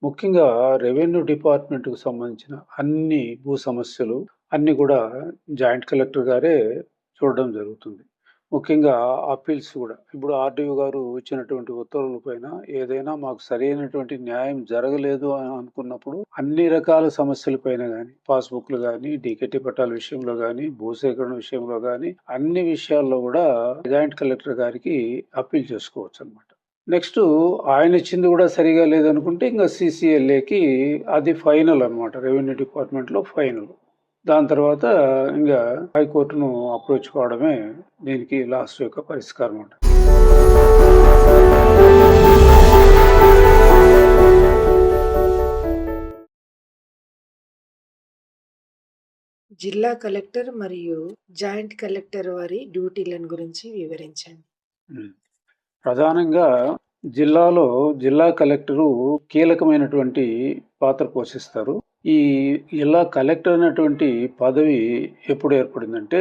ముఖ్యంగా రెవెన్యూ డిపార్ట్మెంట్‌కు సంబంధించిన అన్ని భూ సమస్యలు అన్నీ కూడా జాయింట్ కలెక్టర్ గారే చూడడం జరుగుతుంది. ముఖ్యంగా అప్పీల్స్ కూడా. ఇప్పుడు ఆర్‌డీఓ గారు ఇచ్చినటువంటి ఉత్తర్వుల పైన ఏదైనా మాకు సరైనటువంటి న్యాయం జరగలేదు అని అనుకున్నప్పుడు అన్ని రకాల సమస్యల పైన గాని, పాస్‌బుక్‌లు గాని, డీకేటీ పట్టాల విషయంలో గాని, భూసేకరణ విషయంలో గాని అన్ని విషయాల్లో కూడా జాయింట్ కలెక్టర్ గారికి అప్పీల్ చేసుకోవచ్చనమాట. నెక్స్టు ఆయనిచ్చింది గూడా సరిగా లేదనుకుంటే ఇంగ సీసీఎల్ఏకి అది ఫైనల్ అనమాట. రెవెన్యూ డిపార్ట్మెంట్‌లో ఫైనల్. దాని తర్వాత ఇంగ హైకోర్ట్‌ను అప్రోచ్ కావడమే దీనికి లాస్ట్ యొక్క పరిష్కారం ఉంటది. జిల్లా కలెక్టర్ మరియు జాయింట్ కలెక్టర్ వారి డ్యూటీలను గురించి వివరించండి. హ్మ్. ప్రధానంగా జిల్లాలో జిల్లా కలెక్టరు కీలకమైనటువంటి పాత్ర పోషిస్తారు. ఈ జిల్లా కలెక్టర్ అనేటువంటి పదవి ఎప్పుడు ఏర్పడిందంటే,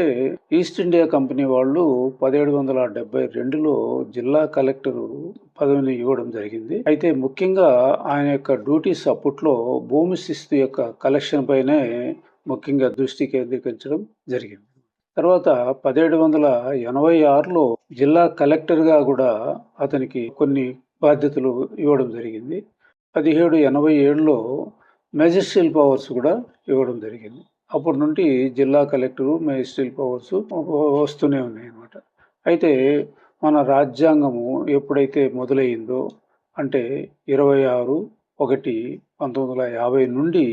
ఈస్ట్ ఇండియా కంపెనీ వాళ్ళు 1772లో జిల్లా కలెక్టరు పదవిని ఇవ్వడం జరిగింది. అయితే ముఖ్యంగా ఆయన యొక్క డ్యూటీస్ అప్పట్లో భూమి శిస్తు యొక్క కలెక్షన్ పైనే ముఖ్యంగా దృష్టి కేంద్రీకరించడం జరిగింది. తర్వాత 1786లో జిల్లా కలెక్టర్‌గా గూడా అతనికి కొన్ని బాధ్యతలు ఇవ్వడం జరిగింది. 1787లో మెజిస్ట్రియల్ పవర్స్ కూడా ఇవ్వడం జరిగింది. అప్పటి నుండి జిల్లా కలెక్టరు, మెజిస్ట్రియల్ పవర్స్ వస్తూనే ఉన్నాయన్నమాట. అయితే మన రాజ్యాంగము ఎప్పుడైతే మొదలయిందో అంటే 26/1/1950 నుండి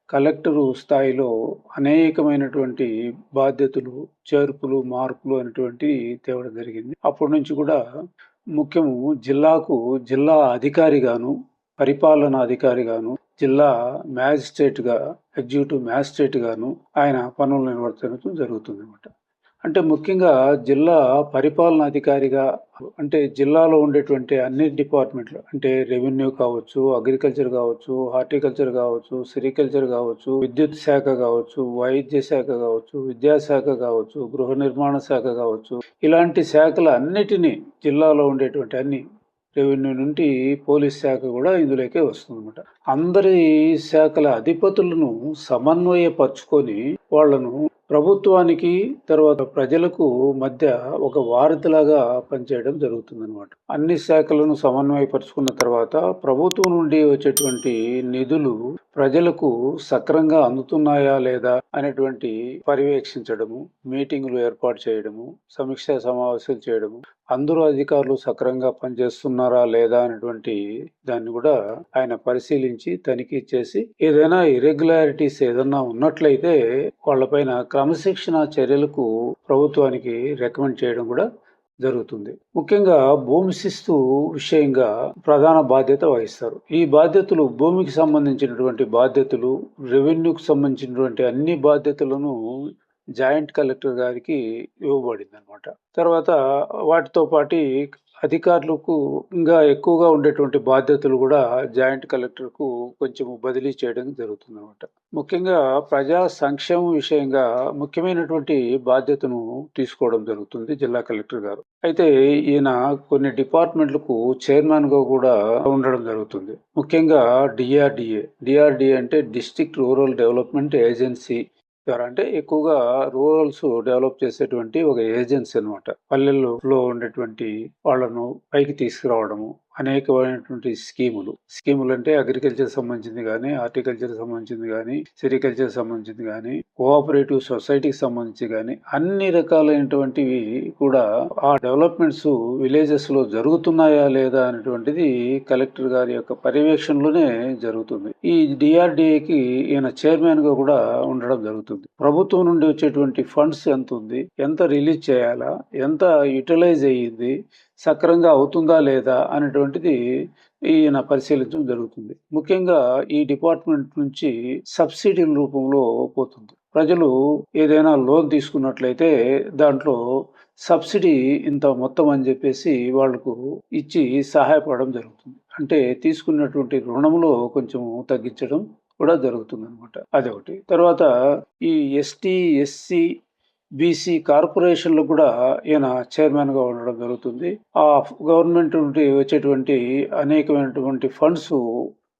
కలెక్టరు స్థాయిలో అనేకమైనటువంటి బాధ్యతలు, చేర్పులు, మార్పులు అనేటువంటివి తేవడం జరిగింది. అప్పటి నుంచి కూడా ముఖ్యము జిల్లాకు జిల్లా అధికారిగాను, పరిపాలనా అధికారిగాను, జిల్లా మ్యాజిస్ట్రేట్‌గా, ఎగ్జిక్యూటివ్ మ్యాజిస్ట్రేట్‌గాను ఆయన పనులు నిర్వర్తించడం జరుగుతుందన్నమాట. అంటే ముఖ్యంగా జిల్లా పరిపాలనాధికారిగా అంటే జిల్లాలో ఉండేటువంటి అన్ని డిపార్ట్మెంట్లు అంటే రెవెన్యూ కావచ్చు, అగ్రికల్చర్ కావచ్చు, హార్టికల్చర్ కావచ్చు, సెరికల్చర్ కావచ్చు, విద్యుత్ శాఖ కావచ్చు, వైద్య శాఖ కావచ్చు, విద్యాశాఖ కావచ్చు, గృహ నిర్మాణ శాఖ కావచ్చు, ఇలాంటి శాఖల అన్నిటినీ జిల్లాలో ఉండేటువంటి అన్ని రెవెన్యూ నుండి పోలీస్ శాఖ కూడా ఇందులోకే వస్తుందన్నమాట. అందరి శాఖల అధిపతులను సమన్వయపరుచుకొని వాళ్ళను ప్రభుత్వానికి, తర్వాత ప్రజలకు మధ్య ఒక వారధిలాగా పనిచేయడం జరుగుతుందనమాట. అన్ని శాఖలను సమన్వయపరుచుకున్న తర్వాత ప్రభుత్వం నుండి వచ్చేటువంటి నిధులు ప్రజలకు సక్రమంగా అందుతున్నాయా లేదా అనేటువంటి పర్యవేక్షించడము, మీటింగులు ఏర్పాటు చేయడము, సమీక్షా సమావేశాలు చేయడము, అందరూ అధికారులు సక్రమంగా పనిచేస్తున్నారా లేదా అనేటువంటి దాన్ని కూడా ఆయన పరిశీలించి తనిఖీ చేసి ఏదైనా ఇర్రెగ్యులారిటీస్ ఏదన్నా ఉన్నట్లయితే వాళ్ళపైన క్రమశిక్షణ చర్యలకు ప్రభుత్వానికి రికమెండ్ చేయడం కూడా జరుగుతుంది. ముఖ్యంగా భూమి శిస్తు విషయంగా ప్రధాన బాధ్యత వహిస్తారు. ఈ బాధ్యతలు భూమికి సంబంధించినటువంటి బాధ్యతలు, రెవెన్యూకి సంబంధించినటువంటి అన్ని బాధ్యతలను జాయింట్ కలెక్టర్ గారికి ఇవ్వబడిందనమాట. తర్వాత వాటితో పాటి అధికారులకు ఇంకా ఎక్కువగా ఉండేటువంటి బాధ్యతలు కూడా జాయింట్ కలెక్టర్‌కు కొంచెం బదిలీ చేయడం జరుగుతుందనమాట. ముఖ్యంగా ప్రజా సంక్షేమం విషయంగా ముఖ్యమైనటువంటి బాధ్యతను తీసుకోవడం జరుగుతుంది జిల్లా కలెక్టర్ గారు. అయితే ఈయన కొన్ని డిపార్ట్మెంట్‌లకు చైర్మన్‌గా కూడా ఉండడం జరుగుతుంది. ముఖ్యంగా డీఆర్‌డీఏ. డీఆర్‌డీఏ అంటే డిస్ట్రిక్ట్ రూరల్ డెవలప్మెంట్ ఏజెన్సీ ద్వారా అంటే ఎక్కువగా రూరల్స్ డెవలప్ చేసేటువంటి ఒక ఏజెన్సీ అనమాట. పల్లెల్లో ఉండేటువంటి వాళ్ళను పైకి తీసుకురావడము, అనేకమైనటువంటి స్కీములు అంటే అగ్రికల్చర్ సంబంధించింది కానీ, హార్టికల్చర్ సంబంధించింది కానీ, సెరికల్చర్ సంబంధించింది కానీ, కోఆపరేటివ్ సొసైటీకి సంబంధించి కానీ అన్ని రకాలైనటువంటివి కూడా ఆ డెవలప్మెంట్స్ విలేజెస్ లో జరుగుతున్నాయా లేదా అనేటువంటిది కలెక్టర్ గారి యొక్క పర్యవేక్షణలోనే జరుగుతుంది. ఈ డిఆర్డిఏకి ఈయన చైర్మన్ గా కూడా ఉండడం జరుగుతుంది. ప్రభుత్వం నుండి వచ్చేటువంటి ఫండ్స్ ఎంత ఉంది, ఎంత రిలీజ్ చేయాలా, ఎంత యూటిలైజ్ అయ్యింది, సక్రంగా అవుతుందా లేదా అనేటువంటిది ఈయన పరిశీలించడం జరుగుతుంది. ముఖ్యంగా ఈ డిపార్ట్మెంట్ నుంచి సబ్సిడీల రూపంలో పోతుంది. ప్రజలు ఏదైనా లోన్ తీసుకున్నట్లయితే దాంట్లో సబ్సిడీ ఇంత మొత్తం అని చెప్పేసి వాళ్లకు ఇచ్చి సహాయపడడం జరుగుతుంది. అంటే తీసుకున్నటువంటి రుణంలో కొంచెం తగ్గించడం కూడా జరుగుతుంది అనమాట. అదొకటి. తర్వాత ఈ ఎస్టీ, ఎస్సీ, బీసీ కార్పొరేషన్లు కూడా ఈయన చైర్మన్ గా ఉండడం జరుగుతుంది. ఆ గవర్నమెంట్ నుండి వచ్చేటువంటి అనేకమైనటువంటి ఫండ్స్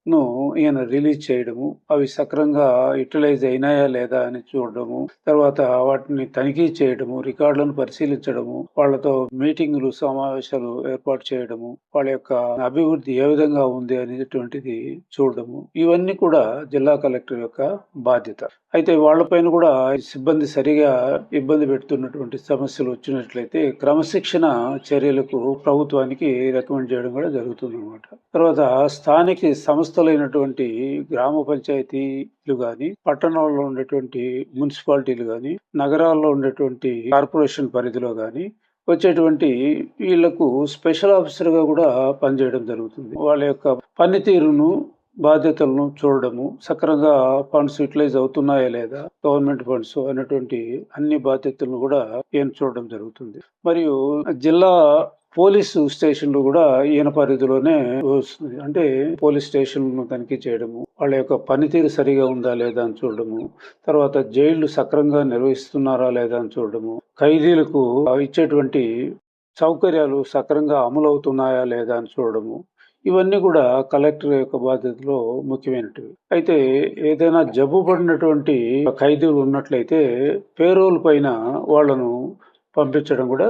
ను ఈయన రిలీజ్ చేయడము, అవి సక్రమంగా యుటిలైజ్ అయినాయా లేదా అని చూడడము, తర్వాత వాటిని తనిఖీ చేయడము, రికార్డులను పరిశీలించడము, వాళ్ళతో మీటింగులు, సమావేశాలు ఏర్పాటు చేయడము, వాళ్ళ యొక్క అభివృద్ధి ఏ విధంగా ఉంది అనేటువంటిది చూడడము, ఇవన్నీ కూడా జిల్లా కలెక్టర్ యొక్క బాధ్యత. అయితే వాళ్ళపైన కూడా సిబ్బంది సరిగా ఇబ్బంది పెడుతున్నటువంటి సమస్యలు వచ్చినట్లయితే క్రమశిక్షణ చర్యలకు ప్రభుత్వానికి రికమెండ్ చేయడం కూడా జరుగుతుందన్నమాట. తర్వాత స్థానిక సంస్థలైనటువంటి గ్రామ పంచాయతీలు గాని, పట్టణాల్లో ఉండేటువంటి మున్సిపాలిటీలు గాని, నగరాల్లో ఉండేటువంటి కార్పొరేషన్ పరిధిలో గాని వచ్చేటువంటి వీళ్లకు స్పెషల్ ఆఫీసర్ గా కూడా పనిచేయడం జరుగుతుంది. వాళ్ళ యొక్క పనితీరును, బాధ్యతలను చూడడము, సక్రమంగా ఫండ్స్ యూటిలైజ్ అవుతున్నాయా లేదా, గవర్నమెంట్ ఫండ్స్ అనేటువంటి అన్ని బాధ్యతలను కూడా ఈయన చూడడం జరుగుతుంది. మరియు జిల్లా పోలీసు స్టేషన్లు కూడా ఈయన పరిధిలోనే వస్తుంది. అంటే పోలీస్ స్టేషన్లను తనిఖీ చేయడము, వాళ్ళ యొక్క పనితీరు సరిగా ఉందా లేదా అని చూడడము, తర్వాత జైళ్లు సక్రమంగా నిర్వహిస్తున్నారా లేదా అని చూడడము, ఖైదీలకు ఇచ్చేటువంటి సౌకర్యాలు సక్రమంగా అమలు అవుతున్నాయా లేదా అని చూడడము, ఇవన్నీ కూడా కలెక్టర్ యొక్క బాధ్యతలో ముఖ్యమైనటివి. అయితే ఏదైనా జబ్బు పడినటువంటి ఖైదీలు ఉన్నట్లయితే పేరోల్ పైన వాళ్ళను పంపించడం కూడా,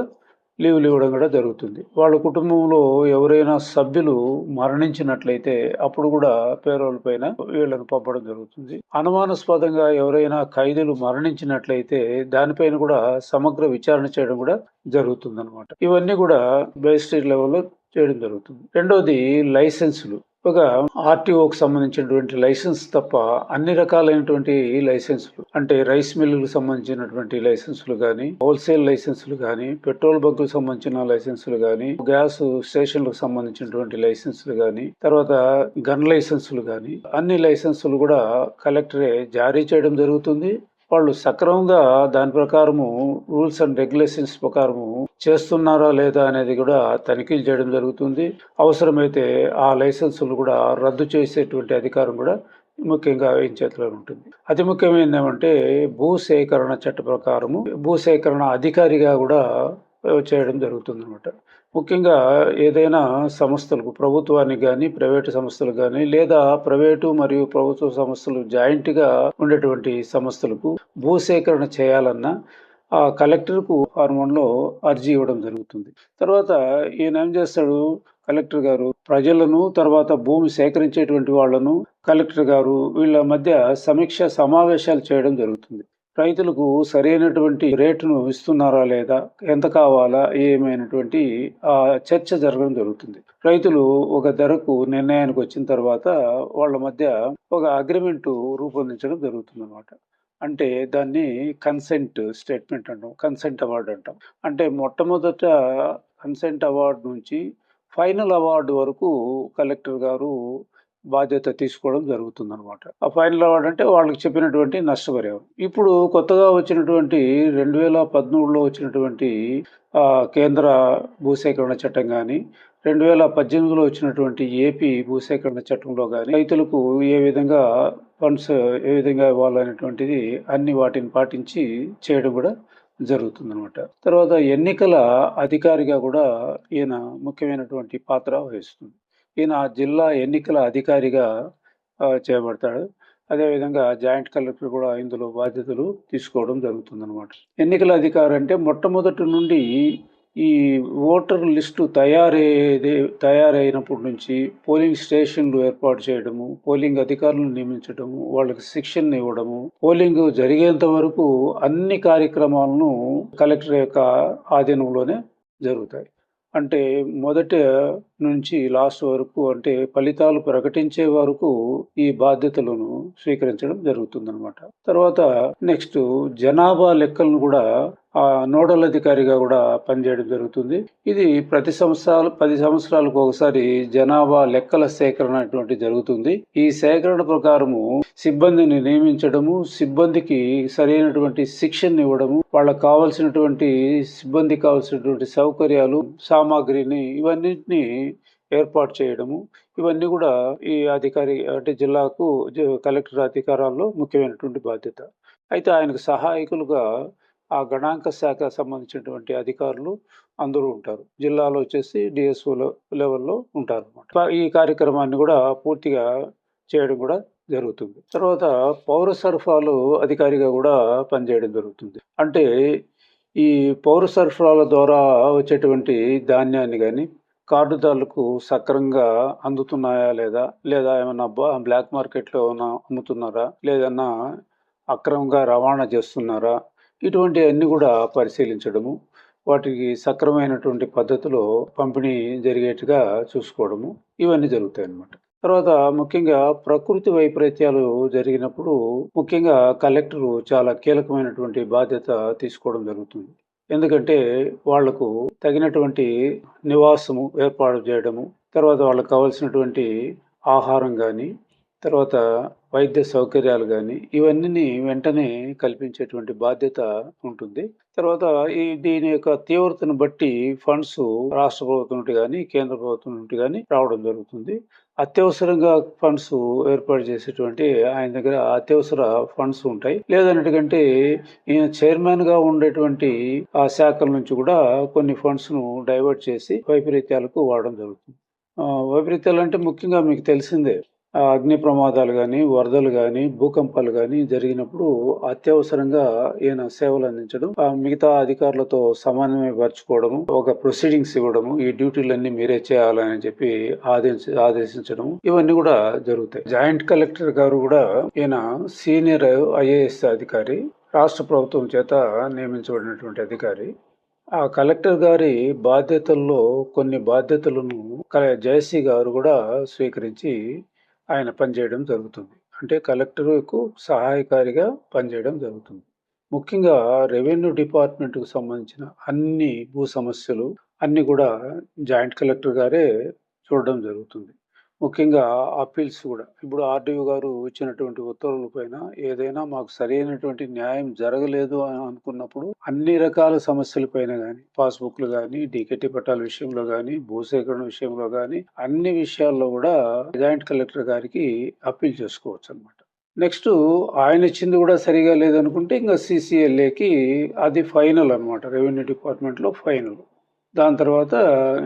లీవ్లు ఇవ్వడం కూడా జరుగుతుంది. వాళ్ళ కుటుంబంలో ఎవరైనా సభ్యులు మరణించినట్లయితే అప్పుడు కూడా పేరోల్ పైన వీళ్ళను పంపడం జరుగుతుంది. అనుమానాస్పదంగా ఎవరైనా ఖైదీలు మరణించినట్లయితే దానిపైన కూడా సమగ్ర విచారణ చేయడం కూడా జరుగుతుందన్నమాట. ఇవన్నీ కూడా మేజిస్ట్రేట్ లెవెల్లో చేయడం జరుగుతుంది. రెండోది లైసెన్సులు. ఒక ఆర్టీఓకి సంబంధించినటువంటి లైసెన్స్ తప్ప అన్ని రకాలైనటువంటి లైసెన్సులు, అంటే రైస్ మిల్లులకు సంబంధించినటువంటి లైసెన్సులు కానీ, హోల్సేల్ లైసెన్సులు కానీ, పెట్రోల్ బంకులకు సంబంధించిన లైసెన్సులు కానీ, గ్యాస్ స్టేషన్లకు సంబంధించినటువంటి లైసెన్సులు కానీ, తర్వాత గన్ లైసెన్సులు కానీ, అన్ని లైసెన్సులు కూడా కలెక్టరే జారీ చేయడం జరుగుతుంది. వాళ్ళు సక్రమంగా దాని ప్రకారము రూల్స్ అండ్ రెగ్యులేషన్స్ ప్రకారము చేస్తున్నారా లేదా అనేది కూడా తనిఖీలు చేయడం జరుగుతుంది. అవసరమైతే ఆ లైసెన్సులు కూడా రద్దు చేసేటువంటి అధికారం కూడా ముఖ్యంగా ఆయన చేతిలో ఉంటుంది. అతి ముఖ్యమైనది ఏమంటే భూసేకరణ చట్ట ప్రకారము భూసేకరణ అధికారిగా కూడా చేయడం జరుగుతుంది అనమాట. ముఖ్యంగా ఏదైనా సంస్థలకు, ప్రభుత్వానికి కానీ, ప్రైవేటు సంస్థలు కానీ, లేదా ప్రైవేటు మరియు ప్రభుత్వ సంస్థలు జాయింట్గా ఉండేటువంటి సంస్థలకు భూసేకరణ చేయాలన్నా ఆ కలెక్టర్కు ఫార్మ్ 1లో అర్జీ ఇవ్వడం జరుగుతుంది. తర్వాత ఈయన ఏం చేస్తాడు, కలెక్టర్ గారు ప్రజలను, తర్వాత భూమి సేకరించేటువంటి వాళ్ళను కలెక్టర్ గారు వీళ్ళ మధ్య సమీక్ష సమావేశాలు చేయడం జరుగుతుంది. రైతులకు సరైనటువంటి రేటును ఇస్తున్నారా లేదా, ఎంత కావాలా, ఏమైనటువంటి చర్చ జరగడం జరుగుతుంది. రైతులు ఒక ధరకు నిర్ణయానికి వచ్చిన తర్వాత వాళ్ళ మధ్య ఒక అగ్రిమెంట్ రూపొందించడం జరుగుతుంది అన్నమాట. అంటే దాన్ని కన్సెంట్ స్టేట్మెంట్ అంటాం, కన్సెంట్ అవార్డు అంటాం. అంటే మొట్టమొదట కన్సెంట్ అవార్డు నుంచి ఫైనల్ అవార్డు వరకు కలెక్టర్ గారు బాధ్యత తీసుకోవడం జరుగుతుందన్నమాట. ఆ ఫైనల్ అవార్డు అంటే వాళ్ళకి చెప్పినటువంటి నష్టపరిహారం. ఇప్పుడు కొత్తగా వచ్చినటువంటి 2013లో వచ్చినటువంటి కేంద్ర భూసేకరణ చట్టం కానీ, 2018లో వచ్చినటువంటి ఏపీ భూసేకరణ చట్టంలో కానీ రైతులకు ఏ విధంగా ఫండ్స్ ఏ విధంగా ఇవ్వాలనేటువంటిది అన్ని వాటిని పాటించి చేయడం కూడా జరుగుతుందన్నమాట. తర్వాత ఎన్నికల అధికారిగా కూడా ఈయన ముఖ్యమైనటువంటి పాత్ర వహిస్తుంది. ఈయన జిల్లా ఎన్నికల అధికారిగా చేయబడతాడు. అదేవిధంగా జాయింట్ కలెక్టర్ కూడా ఇందులో బాధ్యతలు తీసుకోవడం జరుగుతుందన్నమాట. ఎన్నికల అధికారి అంటే మొట్టమొదటి నుండి ఈ ఓటర్ లిస్టు తయారైనప్పటి నుంచి పోలింగ్ స్టేషన్లు ఏర్పాటు చేయడము, పోలింగ్ అధికారులను నియమించడము, వాళ్ళకి శిక్షణ ఇవ్వడము, పోలింగ్ జరిగేంత వరకు అన్ని కార్యక్రమాలను కలెక్టర్ యొక్క ఆధీనంలోనే జరుగుతాయి. అంటే మొదట నుంచి లాస్ట్ వరకు, అంటే ఫలితాలు ప్రకటించే వరకు ఈ బాధ్యతలను స్వీకరించడం జరుగుతుందన్నమాట. తర్వాత నెక్స్ట్ జనాభా లెక్కలను కూడా నోడల్ అధికారిగా కూడా పనిచేయడం జరుగుతుంది. ఇది ప్రతి 10 సంవత్సరాలకు ఒకసారి జనాభా లెక్కల సేకరణ అటువంటి జరుగుతుంది. ఈ సేకరణ ప్రకారము సిబ్బందిని నియమించడము, సిబ్బందికి సరైనటువంటి శిక్షణ ఇవ్వడము, వాళ్ళకు కావాల్సినటువంటి సిబ్బందికి కావాల్సినటువంటి సౌకర్యాలు, సామాగ్రిని ఇవన్నిటిని ఏర్పాటు చేయడము, ఇవన్నీ కూడా ఈ అధికారి అంటే జిల్లాకు కలెక్టర్ అధికారాల్లో ముఖ్యమైనటువంటి బాధ్యత. అయితే ఆయనకు సహాయకులుగా ఆ గణాంక శాఖ సంబంధించినటువంటి అధికారులు అందరూ ఉంటారు. జిల్లాలో వచ్చేసి డిఎస్ఓ లెవెల్లో ఉంటారు అన్నమాట. ఈ కార్యక్రమాన్ని కూడా పూర్తిగా చేయడం కూడా జరుగుతుంది. తర్వాత పౌర సరఫరాలు అధికారిగా కూడా పనిచేయడం జరుగుతుంది. అంటే ఈ పౌర సరఫరాల ద్వారా వచ్చేటువంటి ధాన్యాన్ని గాని, కార్డుదారులకు సక్రమంగా అందుతున్నాయా లేదా? లేదా ఏమన్నా బ్లాక్ మార్కెట్‌లో ఏమన్నా అమ్ముతున్నారా? లేదన్నా అక్రమంగా రవాణా చేస్తున్నారా? ఇటువంటియన్నీ కూడా పరిశీలించడము. వాటికి సక్రమైనటువంటి పద్ధతిలో పంపిణీ జరిగేట్టుగా చూసుకోవడము. ఇవన్నీ జరుగుతాయన్నమాట. తర్వాత ముఖ్యంగా ప్రకృతి వైపరీత్యాలు జరిగినప్పుడు ముఖ్యంగా కలెక్టరు చాలా కీలకమైనటువంటి బాధ్యత తీసుకోవడం జరుగుతుంది. ఎందుకంటే వాళ్లకు తగినటువంటి నివాసము ఏర్పాటు చేయడము, తర్వాత వాళ్ళకి కావాల్సినటువంటి ఆహారం గాని, తర్వాత వైద్య సౌకర్యాలు గాని, ఇవన్నీని వెంటనే కల్పించేటువంటి బాధ్యత ఉంటుంది. తర్వాత దీని యొక్క తీవ్రతను బట్టి ఫండ్స్ రాష్ట్ర ప్రభుత్వం నుండి గాని, కేంద్ర ప్రభుత్వం నుండి గాని రావడం జరుగుతుంది. అత్యవసరంగా ఫండ్స్ ఏర్పాటు చేసేటువంటి ఆయన దగ్గర అత్యవసర ఫండ్స్ ఉంటాయి. లేదన్నట్టుగంటే ఈయన చైర్మన్‌గా ఉండేటువంటి ఆ శాఖల నుంచి కూడా కొన్ని ఫండ్స్‌ను డైవర్ట్ చేసి వైపరీత్యాలకు వాడడం జరుగుతుంది. వైపరీత్యాలంటే ముఖ్యంగా మీకు తెలిసిందే. అగ్ని ప్రమాదాలు గాని, వరదలు గాని, భూకంపాలు గాని జరిగినప్పుడు అత్యవసరంగా ఈయన సేవలు అందించడం, మిగతా అధికారులతో సమన్వయపరుచుకోవడము, ఒక ప్రొసీడింగ్స్ ఇవ్వడము, ఈ డ్యూటీలన్నీ మీరే చేయాలని చెప్పి ఆదేశించడం, ఇవన్నీ కూడా జరుగుతాయి. జాయింట్ కలెక్టర్ గారు కూడా ఈయన సీనియర్ ఐఏఎస్ అధికారి, రాష్ట్ర ప్రభుత్వం చేత నియమించబడినటువంటి అధికారి. ఆ కలెక్టర్ గారి బాధ్యతల్లో కొన్ని బాధ్యతలను జయశ్రీ గారు కూడా స్వీకరించి ఆయన పనిచేయడం జరుగుతుంది. అంటే కలెక్టర్‌కు సహాయకారిగా పనిచేయడం జరుగుతుంది. ముఖ్యంగా రెవెన్యూ డిపార్ట్మెంట్‌కు సంబంధించిన అన్ని భూ సమస్యలు అన్నీ కూడా జాయింట్ కలెక్టర్ గారే చూడడం జరుగుతుంది. ముఖ్యంగా అప్పీల్స్ కూడా. ఇప్పుడు ఆర్‌డీఓ గారు ఇచ్చినటువంటి ఉత్తర్వుల పైన ఏదైనా మాకు సరైనటువంటి న్యాయం జరగలేదు అని అనుకున్నప్పుడు అన్ని రకాల సమస్యల పైన గాని, పాస్‌బుక్‌లు గాని, డీకేటీ పట్టాల విషయంలో గాని, భూసేకరణ విషయంలో గాని, అన్ని విషయాల్లో కూడా జాయింట్ కలెక్టర్ గారికి అప్పీల్ చేసుకోవచ్చన్నమాట. నెక్స్ట్ ఆయన ఇచ్చింది కూడా సరిగా లేదనుకుంటే ఇంక సీసీఎల్ఏకి అది ఫైనల్ అన్నమాట. రెవెన్యూ డిపార్ట్మెంట్‌లో ఫైనల్. దాని తర్వాత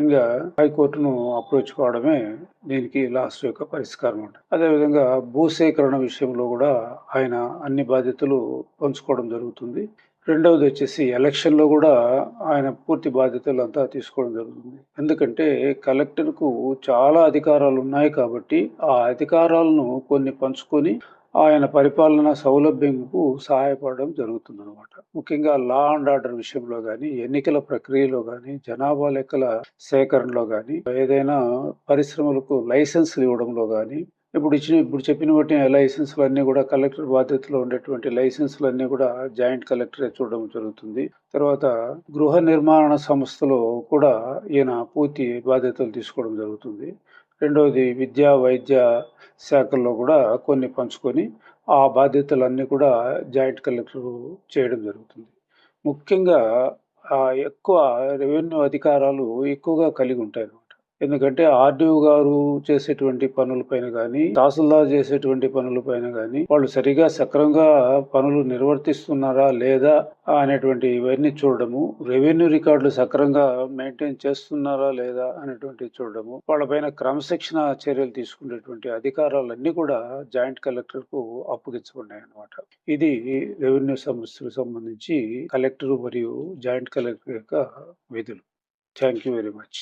ఇంగా హైకోర్టును అప్రోచ్ కావడమే దీనికి లాస్ట్ యొక్క పరిష్కారం ఉంటుంది. అదేవిధంగా భూసేకరణ విషయంలో కూడా ఆయన అన్ని బాధ్యతలు పంచుకోవడం జరుగుతుంది. రెండవది వచ్చేసి ఎలక్షన్‌లో కూడా ఆయన పూర్తి బాధ్యతలు అంతా తీసుకోవడం జరుగుతుంది. ఎందుకంటే కలెక్టర్‌కు చాలా అధికారాలు ఉన్నాయి కాబట్టి, ఆ అధికారాలను కొన్ని పంచుకొని ఆయన పరిపాలన సౌలభ్యంకు సహాయపడడం జరుగుతుందన్నమాట. ముఖ్యంగా లా అండ్ ఆర్డర్ విషయంలో గాని, ఎన్నికల ప్రక్రియలో గాని, జనాభా లెక్కల సేకరణలో గాని, ఏదైనా పరిశ్రమలకు లైసెన్స్‌లు ఇవ్వడంలో గాని, ఇప్పుడు చెప్పిన వాటి లైసెన్స్‌లన్నీ కూడా కలెక్టర్ బాధ్యతలో ఉండేటువంటి లైసెన్స్‌లన్నీ కూడా జాయింట్ కలెక్టరే చూడడం జరుగుతుంది. తర్వాత గృహ నిర్మాణ సంస్థలో కూడా ఈయన పూర్తి బాధ్యతలు తీసుకోవడం జరుగుతుంది. రెండవది విద్యా, వైద్య శాఖల్లో కూడా కొన్ని పంచుకొని ఆ బాధ్యతలన్నీ కూడా జాయింట్ కలెక్టర్ చేయడం జరుగుతుంది. ముఖ్యంగా ఎక్కువ రెవెన్యూ అధికారాలు ఎక్కువగా కలిగి ఉంటాయన్నమాట. ఎందుకంటే ఆర్‌డీఓ గారు చేసేటువంటి పనులపైన గాని, తహసీల్దార్ చేసేటువంటి పనులపైన గాని, వాళ్ళు సరిగా సక్రమంగా పనులు నిర్వర్తిస్తున్నారా లేదా అనేటువంటి ఇవన్నీ చూడడము, రెవెన్యూ రికార్డులు సక్రమంగా మెయింటైన్ చేస్తున్నారా లేదా అనేటువంటివి చూడడము, వాళ్ళపైన క్రమశిక్షణ చర్యలు తీసుకునేటువంటి అధికారాలన్నీ కూడా జాయింట్ కలెక్టర్‌కు అప్పగించబడినాయన్నమాట. ఇది రెవెన్యూ సమస్యలకు సంబంధించి కలెక్టర్ మరియు జాయింట్ కలెక్టర్ యొక్క విధులు. Thank you very much.